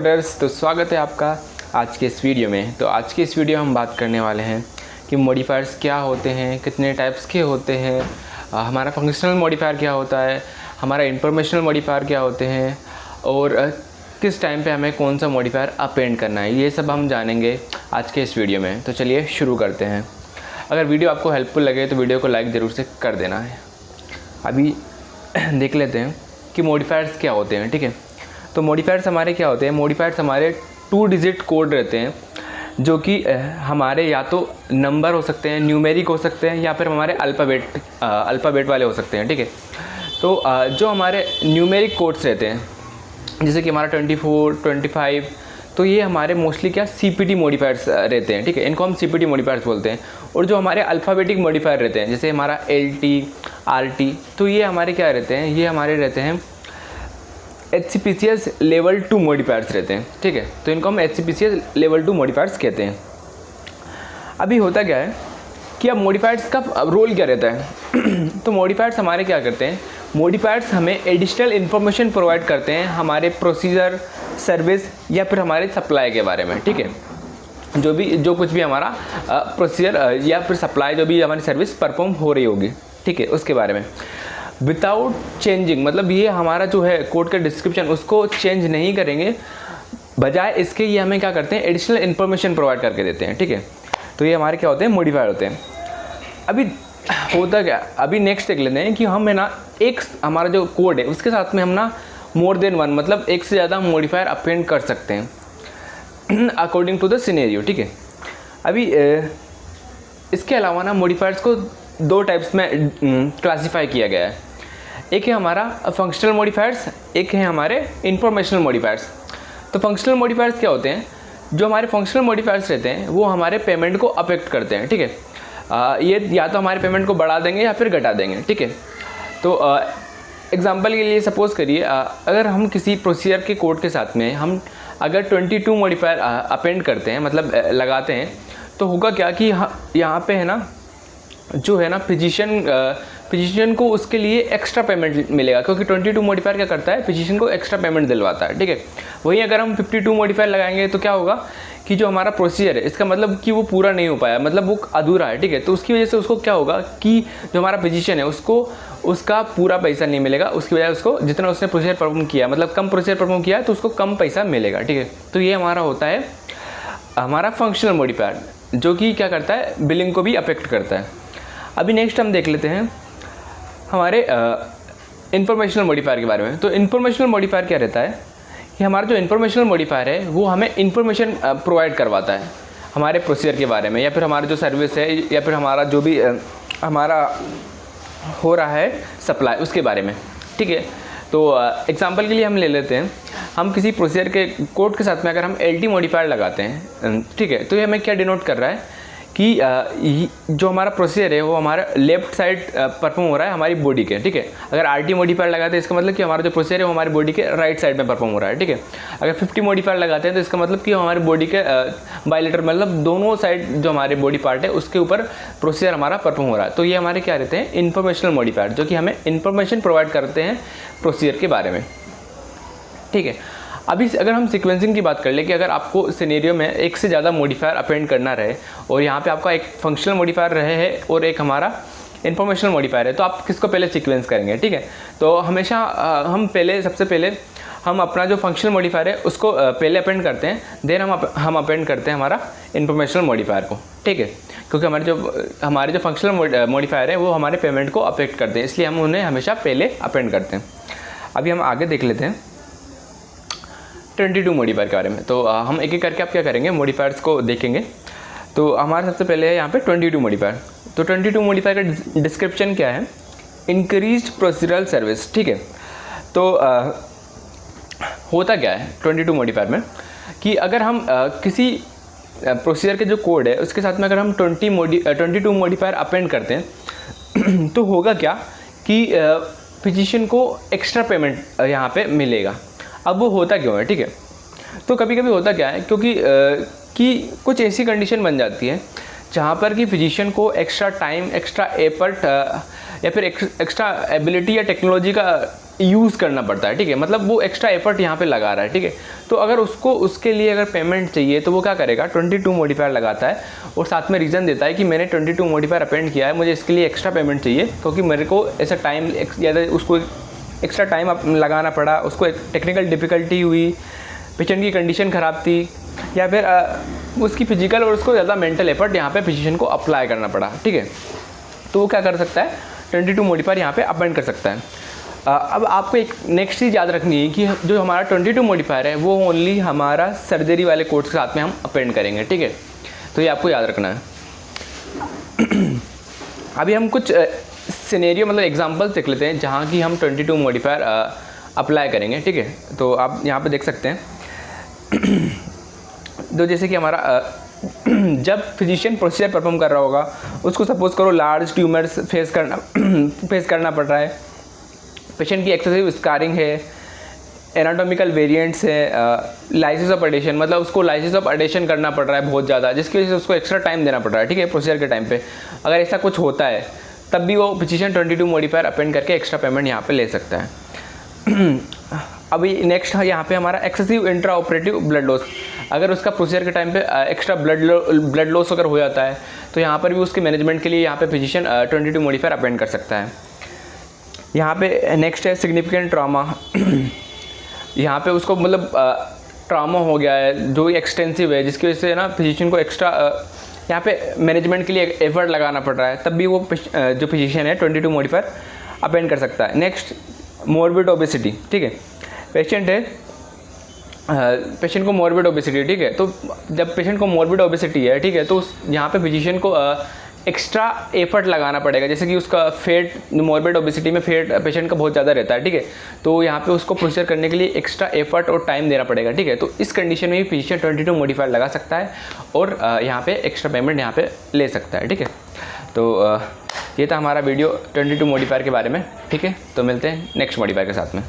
तो स्वागत है आपका आज के इस वीडियो में। तो आज के इस वीडियो में हम बात करने वाले हैं कि मॉडिफायर्स क्या होते हैं, कितने टाइप्स के होते हैं, हमारा फंक्शनल मॉडिफायर क्या होता है, हमारा इंफॉर्मेशनल मॉडिफायर क्या होते हैं और किस टाइम पे हमें कौन सा मॉडिफायर अपेंड करना है, ये सब हम जानेंगे आज के इस वीडियो में। तो चलिए शुरू करते हैं। अगर वीडियो आपको हेल्पफुल लगे तो वीडियो को लाइक ज़रूर से कर देना है। अभी देख लेते हैं कि मॉडिफायर्स क्या होते हैं। ठीक है, तो मॉडिफायर्स हमारे क्या होते हैं। मॉडिफायर्स हमारे 2 डिजिट कोड रहते हैं जो कि हमारे या तो नंबर हो सकते हैं, न्यूमेरिक हो सकते हैं, या फिर हमारे अल्फ़ाबेट वाले हो सकते हैं। ठीक है, तो जो हमारे न्यूमेरिक कोड्स रहते हैं जैसे कि हमारा 24, 25, तो ये हमारे मोस्टली क्या CPT मॉडिफायर्स रहते हैं। ठीक है, इनको हम CPT मॉडिफायर्स बोलते हैं। और जो हमारे अल्फ़ाबेटिक मॉडिफायर रहते हैं जैसे हमारा LT, RT, तो ये हमारे क्या रहते हैं, ये हमारे रहते हैं HCPCS लेवल 2 मॉडिफायर्स रहते हैं। ठीक है, तो इनको हम HCPCS लेवल 2 मॉडिफायर्स कहते हैं। अभी होता क्या है कि अब मॉडिफायर्स का रोल क्या रहता है तो मॉडिफायर्स हमारे क्या करते हैं, मॉडिफायर्स हमें एडिशनल इन्फॉर्मेशन प्रोवाइड करते हैं हमारे प्रोसीजर, सर्विस या फिर हमारे सप्लाई के बारे में। ठीक है, जो कुछ भी हमारा प्रोसीजर या फिर सप्लाई, जो भी हमारी सर्विस परफॉर्म हो रही होगी, ठीक है, उसके बारे में विदाउट चेंजिंग, मतलब ये हमारा जो है कोड का डिस्क्रिप्शन उसको चेंज नहीं करेंगे, बजाय इसके ये हमें क्या करते हैं, एडिशनल इन्फॉर्मेशन प्रोवाइड करके देते हैं। ठीक है, तो ये हमारे क्या होते हैं, मॉडिफायर होते हैं। अभी होता क्या, अभी नेक्स्ट देख लेते हैं कि हम है ना एक हमारा जो कोड है उसके साथ में हम ना मोर देन वन, मतलब एक से ज़्यादा मॉडिफायर अपेंड कर सकते हैं अकॉर्डिंग टू द सिनेरियो। ठीक है, अभी इसके अलावा ना मॉडिफायर्स को 2 टाइप्स में क्लासीफाई किया गया है। एक है हमारा फंक्शनल मॉडिफायर्स, एक है हमारे इंफॉर्मेशनल मॉडिफायर्स। तो फंक्शनल मॉडिफायर्स क्या होते हैं, जो हमारे फंक्शनल मॉडिफायर्स रहते हैं वो हमारे पेमेंट को अफेक्ट करते हैं। ठीक है, ये या तो हमारे पेमेंट को बढ़ा देंगे या फिर घटा देंगे। ठीक है, तो एग्जांपल के लिए सपोज़ करिए, अगर हम किसी प्रोसीजर के कोड के साथ में हम अगर 22 मॉडिफायर अपेंड करते हैं, मतलब लगाते हैं, तो होगा क्या कि यहाँ पे है ना जो है ना फिजिशियन को उसके लिए एक्स्ट्रा पेमेंट मिलेगा, क्योंकि 22 मॉडिफायर क्या करता है, फिजिशियन को एक्स्ट्रा पेमेंट दिलवाता है। ठीक है, वहीं अगर हम 52 मॉडिफायर लगाएंगे तो क्या होगा कि जो हमारा प्रोसीजर है इसका मतलब कि वो पूरा नहीं हो पाया, मतलब वो अधूरा है। ठीक है, तो उसकी वजह से उसको क्या होगा कि जो हमारा फिजिशियन है उसको उसका पूरा पैसा नहीं मिलेगा, उसकी वजह उसको जितना उसने प्रोसीजर परफॉर्म किया, मतलब कम प्रोसीजर परफॉर्म किया है तो उसको कम पैसा मिलेगा। ठीक है, तो ये हमारा होता है हमारा फंक्शनल मॉडिफायर, जो कि क्या करता है, बिलिंग को भी अफेक्ट करता है। अभी नेक्स्ट हम देख लेते हैं हमारे इंफॉर्मेशनल मॉडिफायर के बारे में। तो इंफॉर्मेशनल मॉडिफायर क्या रहता है कि हमारा जो इंफॉर्मेशनल मॉडिफायर है वो हमें इंफॉर्मेशन प्रोवाइड करवाता है हमारे प्रोसीजर के बारे में, या फिर हमारा जो सर्विस है, या फिर हमारा जो भी हमारा हो रहा है सप्लाई, उसके बारे में। ठीक है, तो एग्जांपल के लिए हम ले लेते हैं, हम किसी प्रोसीजर के कोड के साथ में अगर हम LT मॉडिफायर लगाते हैं, ठीक है, तो ये हमें क्या डिनोट कर रहा है कि जो हमारा प्रोसीजर है वो हमारा लेफ्ट साइड परफॉर्म हो रहा है हमारी बॉडी के। ठीक है, अगर RT मॉडिफायर लगाते हैं इसका मतलब कि हमारा जो प्रोसीजर है वो हमारी बॉडी के राइट साइड में परफॉर्म हो रहा है। ठीक है, अगर 50 मॉडिफायर लगाते हैं तो इसका मतलब कि हमारी बॉडी के बायलेटर, मतलब दोनों साइड जो हमारे बॉडी पार्ट है उसके ऊपर प्रोसीजर हमारा परफॉर्म हो रहा है। तो ये हमारे क्या रहते हैं, इन्फॉर्मेशनल मॉडिफायर, जो कि हमें इन्फॉर्मेशन प्रोवाइड करते हैं प्रोसीजर के बारे में। ठीक है, अभी अगर हम सीक्वेंसिंग की बात कर ले कि अगर आपको सिनेरियो में एक से ज़्यादा मॉडिफायर अपेंड करना रहे और यहाँ पे आपका एक फंक्शनल मॉडिफायर रहे है और एक हमारा इंफॉर्मेशनल मॉडिफायर है, तो आप किसको पहले सीक्वेंस करेंगे। ठीक है, तो हमेशा हम सबसे पहले हम अपना जो फंक्शनल मॉडिफायर है उसको पहले अपेंड करते हैं, देन हम अपेंड करते हैं हमारा इंफॉर्मेशनल मॉडिफायर को। ठीक है, क्योंकि हमारे जो फंक्शनल मॉडिफायर है वो हमारे पेमेंट को अफेक्ट करते हैं, इसलिए हम उन्हें हमेशा पहले अपेंड करते हैं। अभी हम आगे देख लेते हैं 22 मॉडिफायर के बारे में। तो हम एक एक करके आप क्या करेंगे, मॉडिफायर्स को देखेंगे। तो हमारा सबसे पहले है यहाँ पे 22 मॉडिफायर। तो 22 मॉडिफायर का डिस्क्रिप्शन क्या है, इंक्रीज्ड प्रोसीजरल सर्विस। ठीक है, तो होता क्या है 22 मॉडिफायर में कि अगर हम किसी प्रोसीजर के जो कोड है उसके साथ में अगर हम 22 मॉडिफायर अपेंड करते हैं तो होगा क्या कि फिजिशियन को एक्स्ट्रा पेमेंट यहाँ पे मिलेगा। अब वो होता क्यों है, ठीक है, तो कभी कभी होता क्या है, क्योंकि कि कुछ ऐसी कंडीशन बन जाती है जहाँ पर कि फिजिशियन को एक्स्ट्रा टाइम, एक्स्ट्रा एफर्ट या फिर एक्स्ट्रा एबिलिटी या टेक्नोलॉजी का यूज़ करना पड़ता है, ठीक है, मतलब वो एक्स्ट्रा एफर्ट यहाँ पे लगा रहा है, ठीक है। तो अगर उसको उसके लिए अगर पेमेंट चाहिए तो वो क्या करेगा, 22 मॉडिफायर लगाता है और साथ में रीज़न देता है कि मैंने 22 मॉडिफायर अपेंड किया है, मुझे इसके लिए एक्स्ट्रा पेमेंट चाहिए क्योंकि मेरे को ऐसा टाइम या उसको एक्स्ट्रा टाइम लगाना पड़ा, उसको एक टेक्निकल डिफ़िकल्टी हुई, पेशेंट की कंडीशन ख़राब थी, या फिर उसकी फिजिकल और उसको ज़्यादा मेंटल एफर्ट यहाँ पे फिजिशियन को अप्लाई करना पड़ा, ठीक है। तो वो क्या कर सकता है, 22 मॉडिफायर यहाँ पे अपेंड कर सकता है। अब आपको एक नेक्स्ट चीज़ याद रखनी है कि जो हमारा 22 मॉडिफायर है वो ओनली हमारा सर्जरी वाले कोर्स के साथ में हम अपेंड करेंगे, ठीक है। तो ये आपको याद रखना है। अभी हम कुछ सिनेरियो मतलब एग्जांपल्स देख लेते हैं जहाँ की हम 22 मॉडिफायर अप्लाई करेंगे, ठीक है। तो आप यहाँ पे देख सकते हैं तो जैसे कि हमारा जब फिजिशियन प्रोसीजर परफॉर्म कर रहा होगा, उसको सपोज करो लार्ज ट्यूमर्स फेस करना पड़ रहा है, पेशेंट की एक्सेसिव स्कारिंग है, एनाटॉमिकल वेरिएंट्स है, लाइसिस ऑफ अडेशन, मतलब उसको लाइसिस ऑफ अडेशन करना पड़ रहा है बहुत ज़्यादा, जिसकी वजह से उसको एक्स्ट्रा टाइम देना पड़ रहा है, ठीक है, प्रोसीजर के टाइम पे। अगर ऐसा कुछ होता है तब भी वो फिजिशियन 22 मॉडिफायर अपेंड करके एक्स्ट्रा पेमेंट यहाँ पे ले सकता है। अभी नेक्स्ट यहाँ पे हमारा excessive intra operative blood loss, अगर उसका प्रोसीजर के टाइम पे एक्स्ट्रा ब्लड लॉस अगर हो जाता है तो यहाँ पर भी उसके मैनेजमेंट के लिए यहाँ पे फिजिशियन 22 मॉडिफायर अपेंड कर सकता है। यहाँ पे नेक्स्ट है सिग्निफिकेंट ट्रॉमा। यहाँ पे उसको मतलब ट्रॉमा हो गया है जो एक्सटेंसिव है, जिसकी वजह से ना फिजिशियन को एक्स्ट्रा यहाँ पे मैनेजमेंट के लिए एफर्ट लगाना पड़ रहा है, तब भी वो जो फिजिशियन है 22 मॉडिफायर अपेंड कर सकता है। नेक्स्ट मॉर्बिड ओबेसिटी, ठीक है, पेशेंट को मॉर्बिड ओबेसिटी, ठीक है। तो जब पेशेंट को मॉर्बिड ओबेसिटी है, ठीक है, तो यहाँ पे फिजिशियन को एक्स्ट्रा एफर्ट लगाना पड़ेगा, जैसे कि उसका फेट, मॉर्बिड ओबेसिटी में फेट पेशेंट का बहुत ज़्यादा रहता है, ठीक है। तो यहाँ पे उसको प्रोसीजर करने के लिए एक्स्ट्रा एफर्ट और टाइम देना पड़ेगा, ठीक है। तो इस कंडीशन में भी फिजिशियन 22 मॉडिफायर लगा सकता है और यहाँ पे एक्स्ट्रा पेमेंट यहाँ पे ले सकता है, ठीक है। तो ये था हमारा वीडियो 22 मॉडिफायर के बारे में, ठीक है। तो मिलते हैं नेक्स्ट मॉडिफायर के साथ में।